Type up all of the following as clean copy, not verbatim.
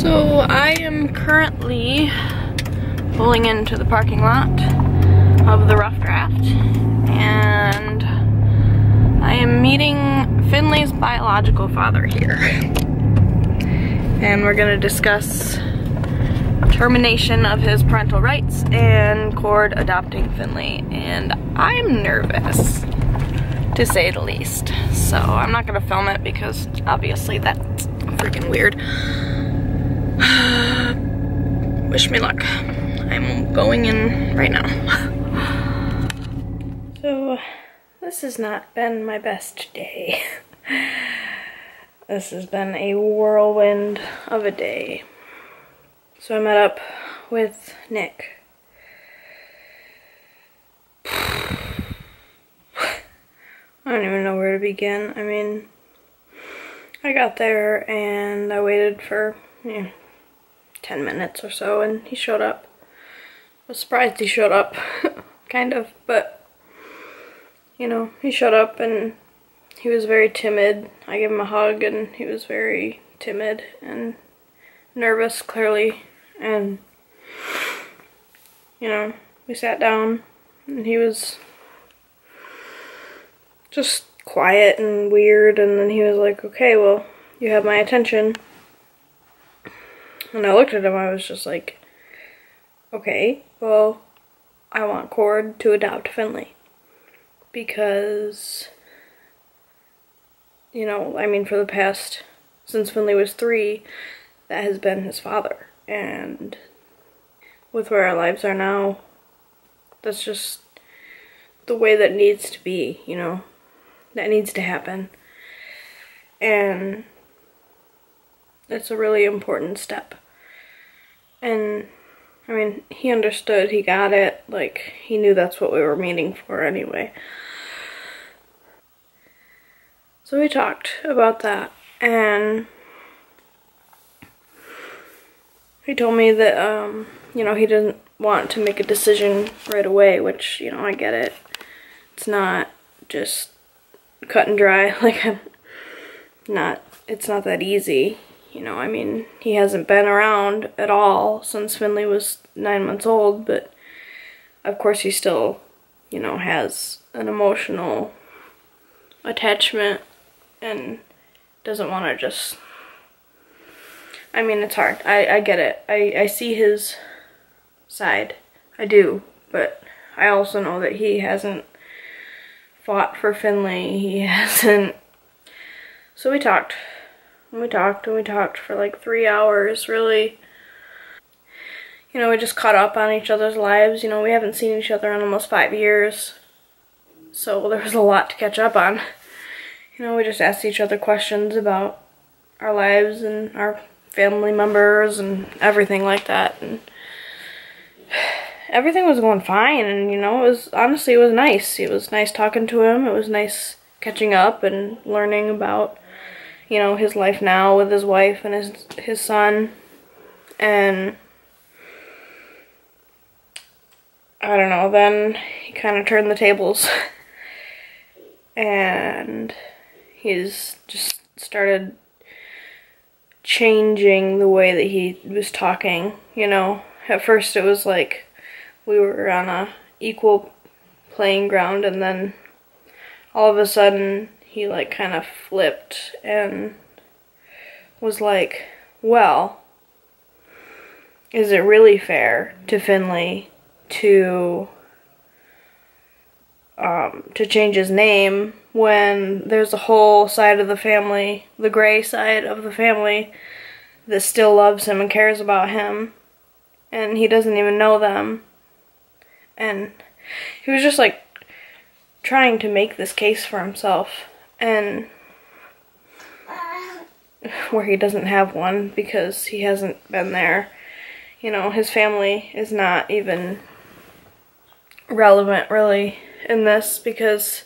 So I am currently pulling into the parking lot of the Rough Draft, and I am meeting Finley's biological father here. And we're gonna discuss termination of his parental rights and Cord adopting Finley. And I'm nervous, to say the least. So I'm not gonna film it because obviously that's freaking weird. Wish me luck. I'm going in right now. So this has not been my best day. This has been a whirlwind of a day. So I met up with Nick. I don't even know where to begin. I mean, I got there and I waited for, 10 minutes or so, and he showed up. I was surprised he showed up, kind of, but, he showed up and he was very timid. I gave him a hug and he was very timid and nervous, clearly, and, we sat down and he was just quiet and weird, and then he was like, okay, well, you have my attention. And I looked at him, I was just like, okay, well, I want Cord to adopt Finley. Because, for the past, since Finley was 3, that has been his father. And with where our lives are now, that's just the way that needs to be, that needs to happen. And it's a really important step. And, he understood, he got it, like, he knew that's what we were meeting for anyway. So we talked about that, and he told me that, he didn't want to make a decision right away, which, I get it. It's not just cut and dry, it's not that easy. He hasn't been around at all since Finley was 9 months old, but of course he still, has an emotional attachment and doesn't want to just, it's hard. I get it. I see his side. I do, but I also know that he hasn't fought for Finley. He hasn't. So we talked. And we talked for like 3 hours, really. We just caught up on each other's lives. We haven't seen each other in almost 5 years. So there was a lot to catch up on. We just asked each other questions about our lives and our family members and everything like that. And everything was going fine, and it was nice. It was nice talking to him. It was nice catching up and learning about his life now with his wife and his son. And I don't know, then he kind of turned the tables and he's just started changing the way that he was talking. At first it was like we were on a equal playing ground, and then all of a sudden he kind of flipped and was like, well, is it really fair to Finley to change his name when there's a whole side of the family, the gray side of the family, that still loves him and cares about him, and he doesn't even know them? And he was just trying to make this case for himself, and where he doesn't have one because he hasn't been there. His family is not even relevant really in this because,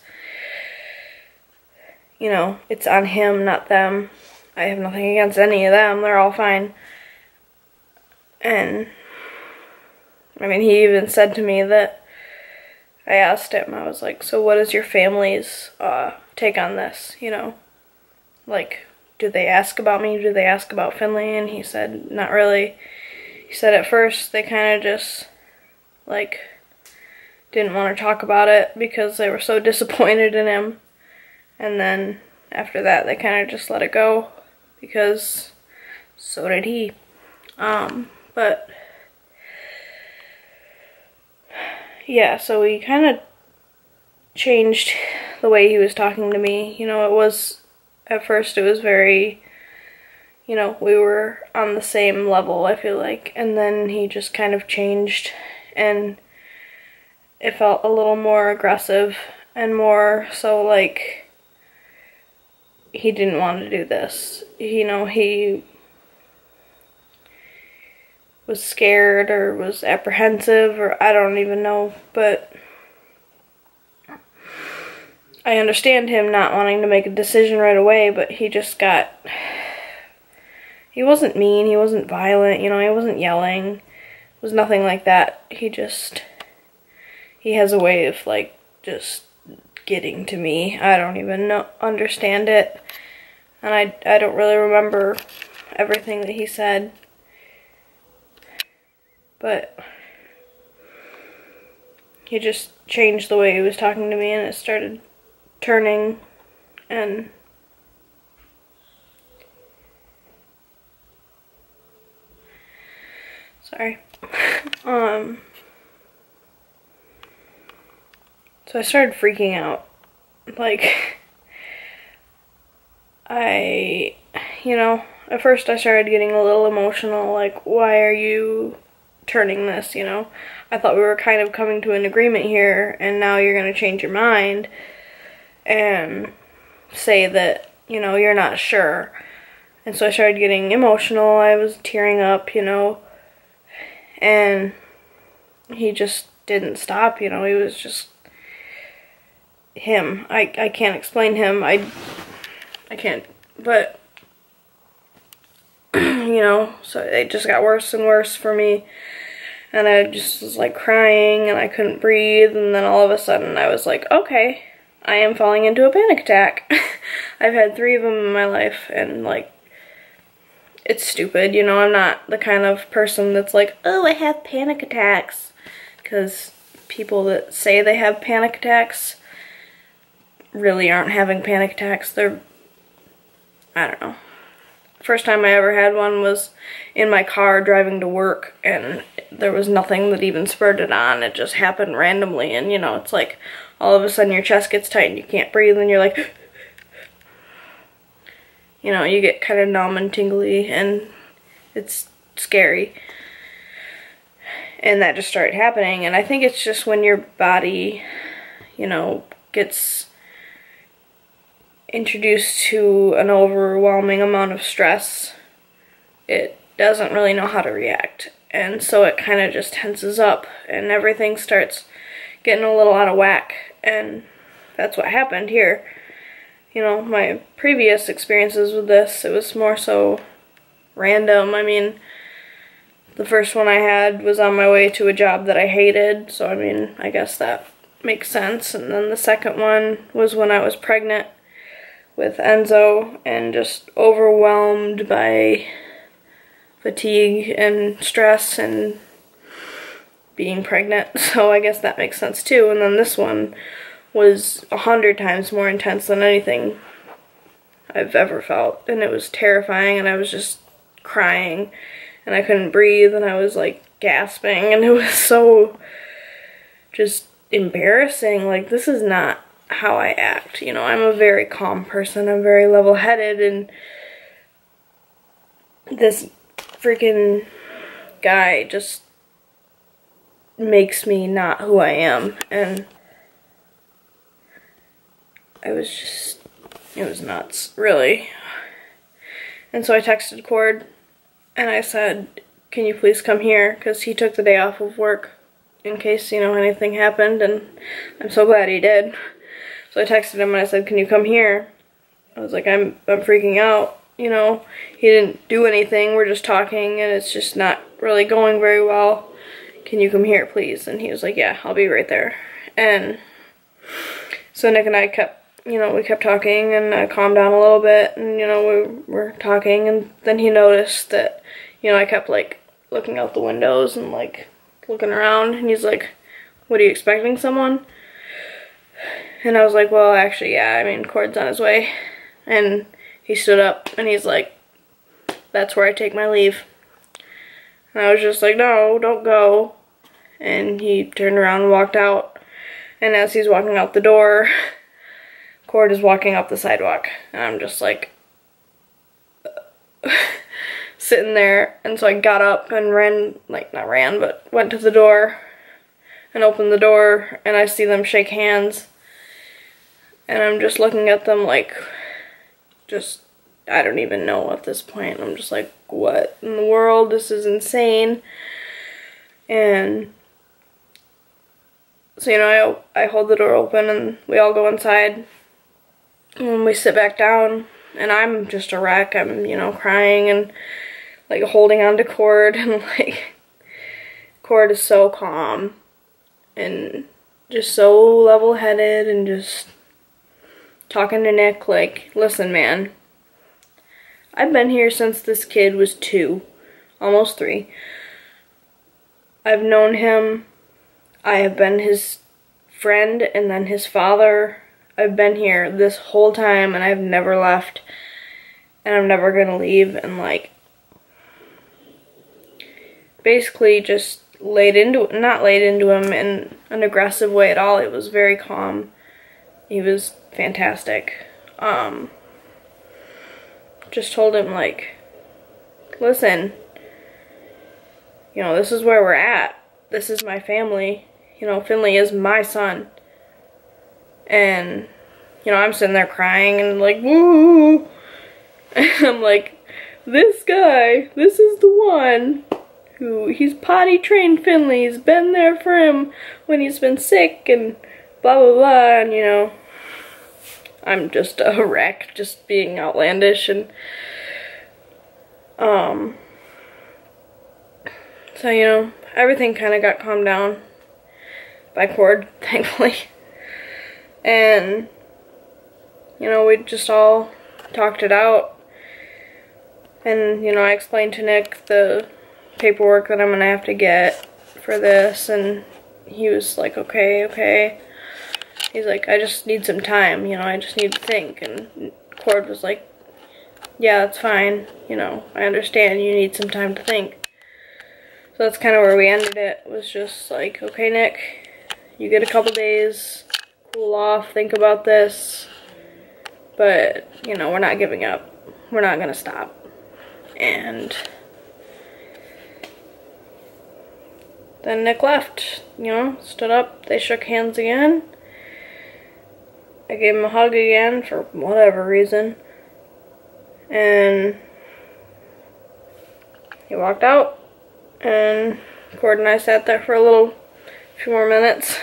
it's on him, not them. I have nothing against any of them. They're all fine. And, he even said to me that, I asked him, I was like, so what is your family's take on this, do they ask about me? Do they ask about Finley? And he said, not really. He said at first they kind of just, like, didn't want to talk about it because they were so disappointed in him. And then after that, they kind of just let it go because so did he. But yeah, so we kind of changed the way he was talking to me. You know, it was, at first it was very, you know, we were on the same level, I feel like. And then he just kind of changed and it felt a little more aggressive and more so like he didn't want to do this. You know, he was scared or was apprehensive or I don't even know, but I understand him not wanting to make a decision right away, but he just got, he wasn't mean, he wasn't violent, you know, he wasn't yelling, it was nothing like that. He has a way of, like, just getting to me. I don't even understand it, and I don't really remember everything that he said, but he just changed the way he was talking to me, and it started turning, and sorry. So I started freaking out. Like, you know, at first I started getting a little emotional, like, why are you turning this, you know? I thought we were kind of coming to an agreement here, and now you're gonna change your mind and say that, you know, you're not sure. And so I started getting emotional, I was tearing up, you know, and he just didn't stop, you know, he was just him. I can't explain him, I can't, but, you know, so it just got worse and worse for me, and I just was, like, crying, and I couldn't breathe, and then all of a sudden I was like, okay, I am falling into a panic attack. I've had 3 of them in my life, and, like, it's stupid, you know, I'm not the kind of person that's like, oh, I have panic attacks, because people that say they have panic attacks really aren't having panic attacks. They're, I don't know. First time I ever had one was in my car driving to work, and there was nothing that even spurred it on. It just happened randomly, and you know, it's like all of a sudden your chest gets tight and you can't breathe, and you're like, you know, you get kind of numb and tingly, and it's scary. And that just started happening, and I think it's just when your body, you know, gets introduced to an overwhelming amount of stress, it doesn't really know how to react, and so it kind of just tenses up and everything starts getting a little out of whack, and that's what happened here. You know, my previous experiences with this, it was more so random. I mean, the first one I had was on my way to a job that I hated, so I mean, I guess that makes sense, and then the second one was when I was pregnant with Enzo and just overwhelmed by fatigue and stress and being pregnant, so I guess that makes sense too. And then this one was 100 times more intense than anything I've ever felt, and it was terrifying, and I was just crying and I couldn't breathe and I was like gasping, and it was so just embarrassing. Like, this is not how I act, you know, I'm a very calm person, I'm very level-headed, and this freaking guy just makes me not who I am, and it was nuts, really. And so I texted Cord, and I said, can you please come here, because he took the day off of work in case, you know, anything happened, and I'm so glad he did. So I texted him and I said, can you come here? I was like, I'm freaking out, you know, he didn't do anything, we're just talking, and it's just not really going very well. Can you come here, please? And he was like, yeah, I'll be right there. And so Nick and I kept you know, we kept talking, and I calmed down a little bit, and, you know, we were talking, and then he noticed that, you know, I kept, like, looking out the windows and, like, looking around, and he's like, what, are you expecting someone? And I was like, well, actually, yeah, I mean, Cord's on his way. And he stood up, and he's like, that's where I take my leave. And I was just like, no, don't go. And he turned around and walked out. And as he's walking out the door, Cord is walking up the sidewalk. And I'm just like, sitting there. And so I got up and ran, like, not ran, but went to the door and opened the door. And I see them shake hands. And I'm just looking at them like, just, I don't even know at this point. I'm just like, what in the world? This is insane. And so, you know, I hold the door open and we all go inside. And we sit back down and I'm just a wreck. I'm, you know, crying and like holding on to Cord, and like Cord is so calm and just so level-headed and just talking to Nick like, listen, man, I've been here since this kid was 2, almost 3. I've known him. I have been his friend and then his father. I've been here this whole time and I've never left. And I'm never gonna leave. And like, basically just not laid into him in an aggressive way at all. It was very calm. He was fantastic. Just told him, like, listen, you know, this is where we're at. This is my family. You know, Finley is my son. And, you know, I'm sitting there crying and like, woo! And I'm like, this guy, this is the one who, he's potty trained Finley. He's been there for him when he's been sick and blah, blah, blah. And, you know, I'm just a wreck, just being outlandish. And, so, you know, everything kind of got calmed down by Cord, thankfully. And, you know, we just all talked it out. And, you know, I explained to Nick the paperwork that I'm going to have to get for this. And he was like, okay, okay. He's like, I just need some time, you know, I just need to think. And Cord was like, yeah, that's fine. You know, I understand you need some time to think. So that's kind of where we ended it. It was just like, okay, Nick, you get a couple days, cool off, think about this. But, you know, we're not giving up. We're not going to stop. And then Nick left, you know, stood up, they shook hands again. I gave him a hug again for whatever reason. And he walked out. And Cord and I sat there for a few more minutes.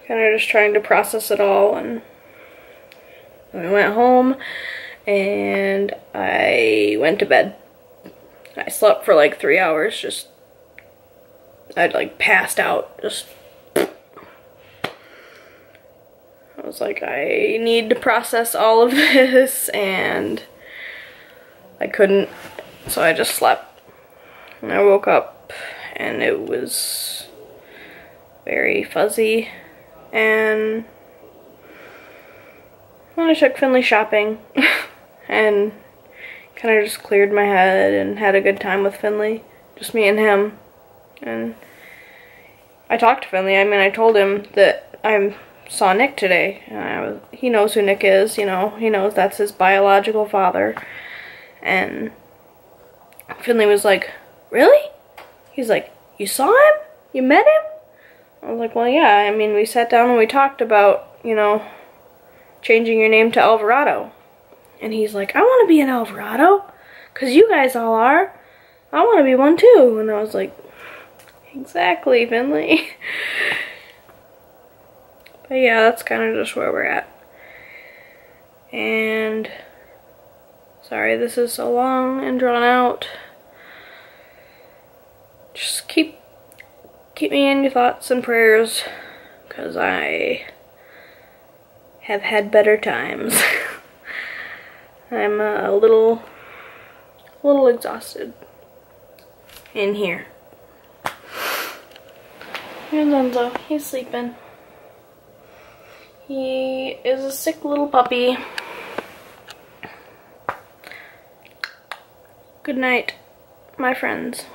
Kind of just trying to process it all. And we went home. And I went to bed. I slept for like 3 hours. I'd like passed out. I was like, I need to process all of this, and I couldn't, so I just slept. And I woke up, and it was very fuzzy, and I took Finley shopping, and kind of just cleared my head and had a good time with Finley, just me and him. And I talked to Finley. I mean, I told him that I saw Nick today. He knows who Nick is, you know. He knows that's his biological father. And Finley was like, really? He's like, you saw him? You met him? I was like, well, yeah. I mean, we sat down and we talked about, you know, changing your name to Alvarado. And he's like, I want to be an Alvarado, because you guys all are. I want to be one too. And I was like, exactly, Finley. But yeah, that's kind of just where we're at. And sorry this is so long and drawn out. Just keep me in your thoughts and prayers, because I have had better times. I'm a little exhausted in here. Here's Enzo. He's sleeping. He is a sick little puppy. Good night, my friends.